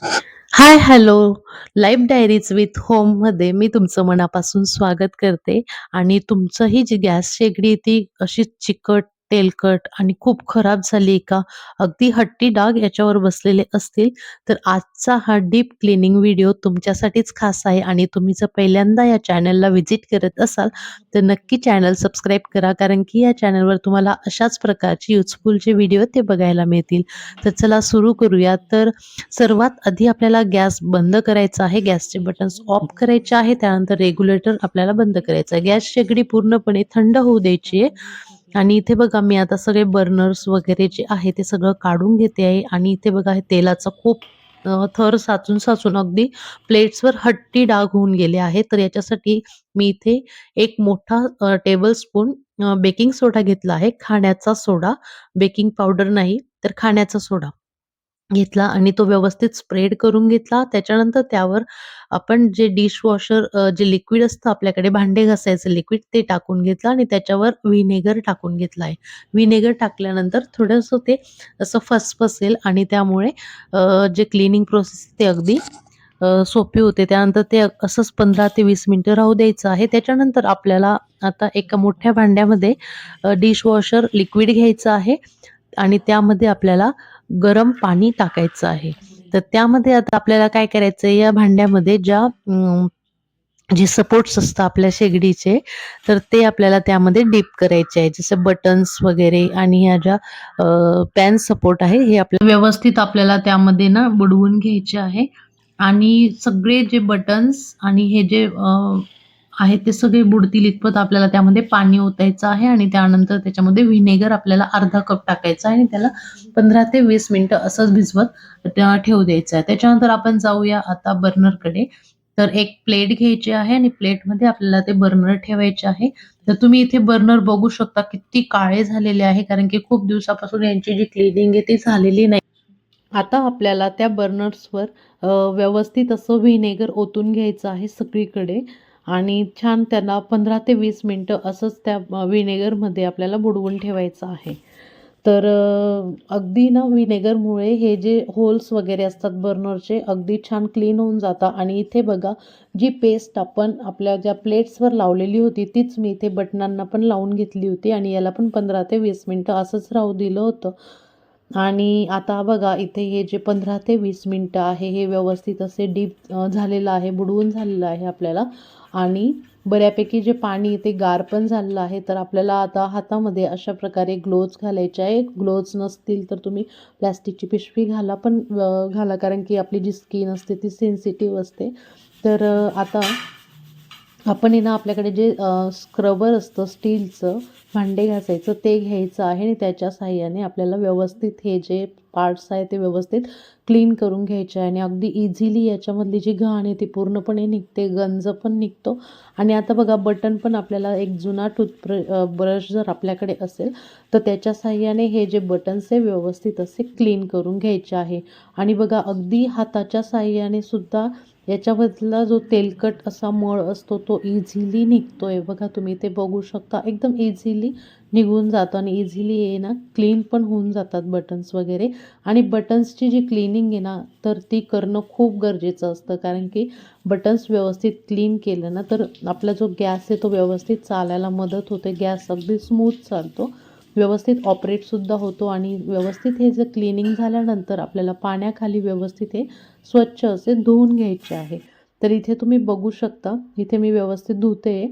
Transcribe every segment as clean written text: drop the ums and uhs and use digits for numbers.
High, hello. Life diaries with होममध्ये मी तुमचं मनापासून स्वागत करते आणि तुमचंही जी गॅस शेगडी ती अशी चिकट, तेलकट आणि खूप खराब झाली का, अगदी हट्टी डाग याच्यावर बसलेले असतील, तर आजचा हा डीप क्लीनिंग व्हिडिओ तुमच्यासाठीच खास आहे आणि तुम्ही जर पहिल्यांदा या चॅनलला व्हिजिट करत असाल, तर नक्की चॅनल सबस्क्राईब करा. कारण की या चॅनलवर तुम्हाला अशाच प्रकारचे युजफुल जे व्हिडिओ ते बघायला मिळतील. तर चला सुरू करूया. तर सर्वात आधी आपल्याला गॅस बंद करायचा आहे. गॅसचे बटन्स ऑफ करायचे आहे. त्यानंतर रेग्युलेटर आपल्याला बंद करायचं आहे. गॅस शेगडी पूर्णपणे थंड होऊ द्यायची आहे आणि इथे बघा मी आता सगळे बर्नर्स वगैरे जे आहे ते सगळं काढून घेते आहे आणि इथे बघा हे तेलाचा खूप थर साचून अगदी प्लेट्सवर हट्टी डाग होऊन गेले आहेत. तर याच्यासाठी मी इथे एक मोठा टेबलस्पून बेकिंग सोडा घेतला आहे. खाण्याचा सोडा, बेकिंग पावडर नाही, तर खाण्याचा सोडा घेतला आणि तो व्यवस्थित स्प्रेड करून घेतला. त्याच्यानंतर त्यावर आपण जे डिशवॉशर जे लिक्विड असतं आपल्याकडे भांडे घासायचं लिक्विड ते टाकून घेतलं आणि त्याच्यावर व्हिनेगर टाकून घेतला आहे. व्हिनेगर टाकल्यानंतर थोडंसं ते असं फसफसेल आणि त्यामुळे जे क्लीनिंग प्रोसेस ते अगदी सोपी होते. त्यानंतर ते असंच 15 ते 20 मिनिटं राहू द्यायचं आहे. त्याच्यानंतर आपल्याला आता एका मोठ्या भांड्यामध्ये डिशवॉशर लिक्विड घ्यायचं आहे आणि त्यामध्ये आपल्याला गरम पाणी टाकायचं आहे. तर त्यामध्ये आता आपल्याला काय करायचं आहे, या भांड्यामध्ये जे सपोर्ट्स असतात आपल्या शेगडीचे, तर ते आपल्याला त्यामध्ये डीप करायचे आहे. जसं बटन्स वगैरे आणि ह्या ज्या पॅन सपोर्ट आहे, हे आपल्याला व्यवस्थित आपल्याला त्यामध्ये ना बुडवून घ्यायचे आहे आणि सगळे जे बटन्स आणि हे जे आहेत ते सगळे बुडतील इतपत आपल्याला त्यामध्ये पाणी ओतायचं आहे आणि त्यानंतर त्याच्यामध्ये व्हिनेगर आपल्याला अर्धा कप टाकायचा आहे आणि त्याला 15 ते 20 मिनिटं असंच भिजवत ठेवू द्यायचं आहे. त्याच्यानंतर आपण जाऊया आता बर्नरकडे. तर एक प्लेट घ्यायची आहे आणि प्लेटमध्ये आपल्याला ते बर्नर ठेवायचे आहे. तर तुम्ही इथे बर्नर बघू शकता किती काळे झालेले आहे, कारण की खूप दिवसापासून यांची जी क्लीनिंग आहे ती झालेली नाही. आता आपल्याला त्या बर्नर्सवर व्यवस्थित असं व्हिनेगर ओतून घ्यायचं आहे सगळीकडे आणि छान त्याला 15 ते 20 मिनिटं असंच त्या व्हिनेगरमध्ये आपल्याला बुडवून ठेवायचं आहे. तर अगदी ना व्हिनेगरमुळे हे जे होल्स वगैरे असतात बर्नरचे अगदी छान क्लीन होऊन जातात आणि इथे बघा जी पेस्ट आपण आपल्या ज्या प्लेट्सवर लावलेली होती तीच मी इथे बटनांना पण लावून घेतली होती आणि याला पण 15 ते 20 मिनिटं असंच राहू दिलं होतं. आणि आता बघा इथे हे जे 15 ते 20 मिनिटं आहे हे व्यवस्थित असे डीप झालेलं आहे, बुडवून झालेलं आहे आपल्याला आणि बऱ्यापैकी जे पाणी ते गार पण झालेलं आहे. तर आपल्याला आता हातामध्ये अशा प्रकारे ग्लोव्ज घालायचे आहे. ग्लोव्ज नसतील तर तुम्ही प्लास्टिकची पिशवी घाला, पण घाला, कारण की आपली जी स्किन असते ती सेन्सिटिव्ह असते. तर आता आपण आहे ना आपल्याकडे जे स्क्रबर असतं स्टीलचं भांडे घासायचं ते घ्यायचं आहे आणि त्याच्या साहाय्याने आपल्याला व्यवस्थित हे जे पार्ट्स आहे ते व्यवस्थित क्लीन करून घ्यायचे आहे आणि अगदी इझिली याच्यामधली जी घाण आहे ती पूर्णपणे निघते, गंज पण निघतो. आणि आता बघा बटन पण आपल्याला एक जुना ब्रश जर आपल्याकडे असेल तर त्याच्या साहाय्याने हे जे बटन्स आहे व्यवस्थित असे क्लीन करून घ्यायचे आहे. आणि बघा अगदी हाताच्या साहाय्याने सुद्धा याच्यामधला जो तेलकट असा मळ असतो तो इझिली निघतो आहे. बघा तुम्ही ते बघू शकता, एकदम इझिली निघून जातो आणि इझिली हे ना क्लीन पण होऊन जातात बटन्स वगैरे. आणि बटन्सची जी क्लिनिंग आहे ना तर ती करणं खूप गरजेचं असतं, कारण की बटन्स व्यवस्थित क्लीन केलं ना तर आपला जो गॅस आहे तो व्यवस्थित चालायला मदत होते. गॅस अगदी स्मूथ चालतो, व्यवस्थित ऑपरेटसुद्धा होतो आणि व्यवस्थित हे जर क्लिनिंग झाल्यानंतर आपल्याला पाण्याखाली व्यवस्थित हे स्वच्छ असे धुवून घ्यायचे आहे. तर इथे तुम्ही बघू शकता, इथे मी व्यवस्थित धुते.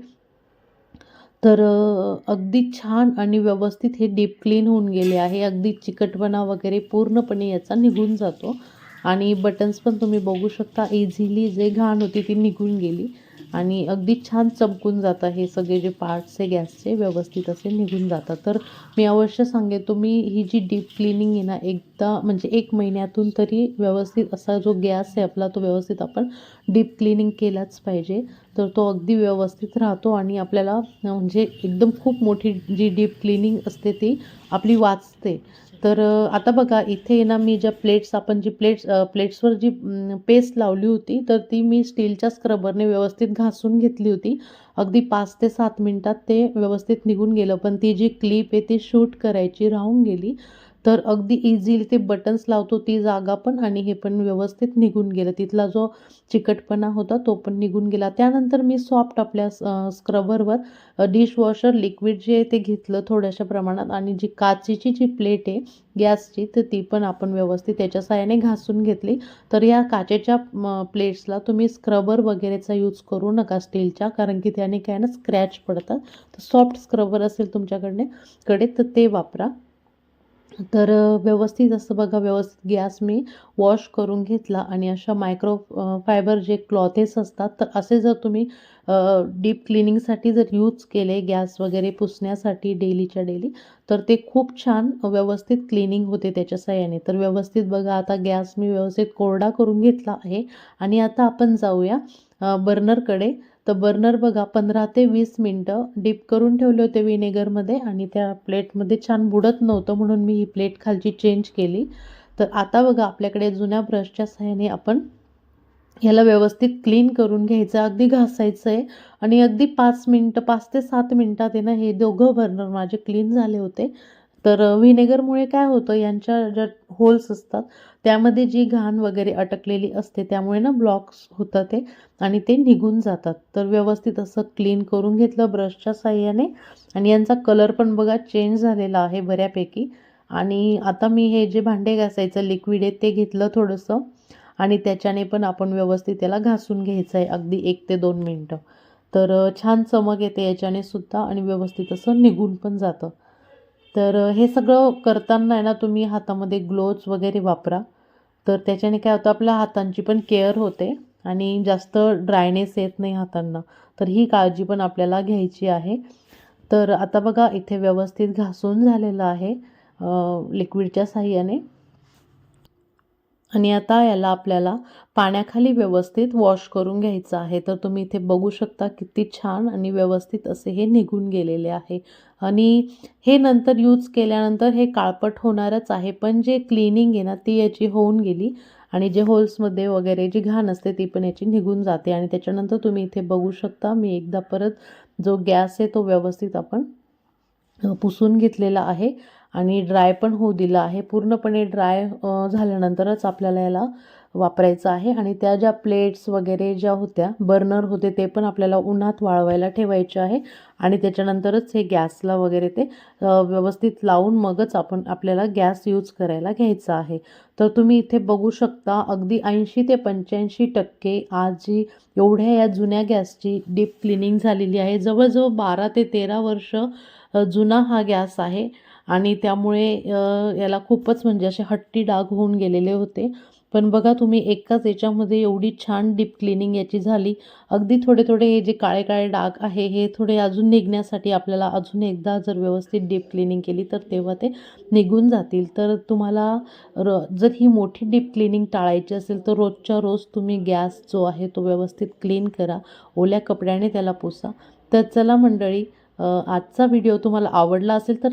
तर अगदी छान आणि व्यवस्थित हे डीप क्लीन होऊन गेले आहे. अगदी चिकटपणा वगैरे पूर्णपणे याचा निघून जातो आणि बटन्स पण तुम्ही बघू शकता इझिली जे घाण होती ती निघून गेली आणि अगदी छान चमकून जातं. हे सगळे जे पार्ट्स आहे गॅसचे व्यवस्थित असे निघून जातात. तर मी अवश्य सांगेन तुम्ही ही जी डीप क्लीनिंग आहे ना एकदा म्हणजे 1 महिन्यातून तरी व्यवस्थित असा जो गॅस आहे आपला तो व्यवस्थित आपण डीप क्लीनिंग केलाच पाहिजे. तर तो अगदी व्यवस्थित राहतो आणि आपल्याला म्हणजे एकदम खूप मोठी जी डीप क्लीनिंग असते ती आपली वाचते. तर आता बघा इथे ना मी ज्या प्लेट्स आपण जी प्लेट्सवर जी पेस्ट लावली होती तर ती मी स्टीलच्या स्क्रबरने व्यवस्थित घासून घेतली होती. अगदी 5 ते 7 मिनिटात ते व्यवस्थित निघून गेलं. पण ती जी क्लिप आहे ती शूट करायची राहून गेली. तर अगदी इझिली ते बटन्स लावतो ती जागा पण आणि हे पण व्यवस्थित निघून गेलं. तिथला जो चिकटपणा होता तो पण निघून गेला. त्यानंतर मी सॉफ्ट आपल्या स्क्रबरवर डिशवॉशर लिक्विड जे आहे ते घेतलं थोड्याशा प्रमाणात आणि जी काचेची जी प्लेट आहे गॅसची, तर ती पण आपण व्यवस्थित त्याच्या साहाय्याने घासून घेतली. तर या काचेच्या प्लेट्सला तुम्ही स्क्रबर वगैरेचा यूज करू नका स्टीलच्या, कारण की त्याने काय ना स्क्रॅच पडतात. तर सॉफ्ट स्क्रबर असेल तुमच्याकडे तर ते वापरा. तर व्यवस्थित असं बघा, व्यवस्थित गॅस मी वॉश करून घेतला आणि अशा फायबर जे क्लॉथेस असतात, तर असे जर तुम्ही डीप क्लिनिंगसाठी जर यूज केले गॅस वगैरे पुसण्यासाठी डेलीच्या डेली, तर ते खूप छान व्यवस्थित क्लिनिंग होते त्याच्या साहाय्याने. तर व्यवस्थित बघा, आता गॅस मी व्यवस्थित कोरडा करून घेतला आहे आणि आता आपण जाऊया बर्नरकडे. तर बर्नर बघा 15 ते 20 मिनटं डीप करून ठेवले होते व्हिनेगरमध्ये आणि त्या प्लेटमध्ये छान बुडत नव्हतं, म्हणून मी ही प्लेट खालची चेंज केली. तर आता बघा, आपल्याकडे जुन्या ब्रशच्या सहाय्याने आपण ह्याला व्यवस्थित क्लीन करून घ्यायचं, अगदी घासायचं आहे आणि अगदी 5 ते 7 मिनिटात आहे ना हे दोघं बर्नर माझे क्लीन झाले होते. तर व्हिनेगरमुळे काय होतं, यांच्या ज्या होल्स असतात त्यामध्ये जी घाण वगैरे अटकलेली असते त्यामुळे ना ब्लॉक्स होतात ते आणि ते निघून जातात. तर व्यवस्थित असं क्लीन करून घेतलं ब्रशच्या साहाय्याने आणि यांचा कलर पण बघा चेंज झालेला आहे बऱ्यापैकी. आणि आता मी हे जे भांडे घासायचं लिक्विड आहे ते घेतलं थोडंसं आणि त्याच्याने पण आपण व्यवस्थित त्याला घासून घ्यायचं आहे अगदी 1 ते 2 मिनटं. तर छान चमक येते याच्याने सुद्धा आणि व्यवस्थित असं निघून पण जातं. तर हे सगळं करताना आहे ना तुम्ही हातामध्ये ग्लोव्ज वगैरे वापरा. तर त्याच्याने काय होतं, आपल्या हातांची पण केअर होते आणि जास्त ड्रायनेस येत नाही हातांना. तर ही काळजी पण आपल्याला घ्यायची आहे. तर आता बघा, इथे व्यवस्थित घासून झालेलं आहे लिक्विडच्या साहाय्याने आणि आता याला आपल्याला पाण्याखाली व्यवस्थित वॉश करून घ्यायचं आहे. तर तुम्ही इथे बघू शकता किती छान आणि व्यवस्थित असे हे निघून गेलेले आहे आणि हे नंतर यूज केल्यानंतर हे काळपट होणारच आहे, पण जे क्लिनिंग आहे ना ती याची होऊन गेली आणि जे होल्समध्ये वगैरे जी घाण असते ती पण याची निघून जाते. आणि त्याच्यानंतर तुम्ही इथे बघू शकता, मी एकदा परत जो गॅस आहे तो व्यवस्थित आपण पुसून घेतलेला आहे आणि ड्राय पण होऊ दिलं आहे. पूर्णपणे ड्राय झाल्यानंतरच आपल्याला याला वापरायचं आहे. आणि त्या ज्या प्लेट्स वगैरे ज्या होत्या, बर्नर होते, ते पण आपल्याला उन्हात वाळवायला ठेवायचे आहे आणि त्याच्यानंतरच हे गॅसला वगैरे ते व्यवस्थित लावून मगच आपल्याला गॅस यूज करायला घ्यायचा आहे. तर तुम्ही इथे बघू शकता, अगदी 80 ते 85% आज जी एवढ्या या जुन्या गॅसची डीप क्लिनिंग झालेली आहे. जवळजवळ 12 ते 13 वर्ष जुना हा गॅस आहे आणि त्यामुळे याला खूपच म्हणजे असे हट्टी डाग होऊन गेलेले होते. पण बघा तुम्ही, एकाच याच्यामध्ये एवढी छान डीप क्लिनिंग याची झाली. अगदी थोडे थोडे हे जे काळे काळे डाग आहे हे थोडे अजून निघण्यासाठी आपल्याला अजून एकदा जर व्यवस्थित डीप क्लिनिंग केली तर तेव्हा ते निघून जातील. तर तुम्हाला जर ही मोठी डीप क्लिनिंग टाळायची असेल तर रोजच्या रोज तुम्ही गॅस जो आहे तो व्यवस्थित क्लीन करा, ओल्या कपड्याने त्याला पुसा. तर चला मंडळी, आजचा व्हिडिओ तुम्हाला आवडला असेल तर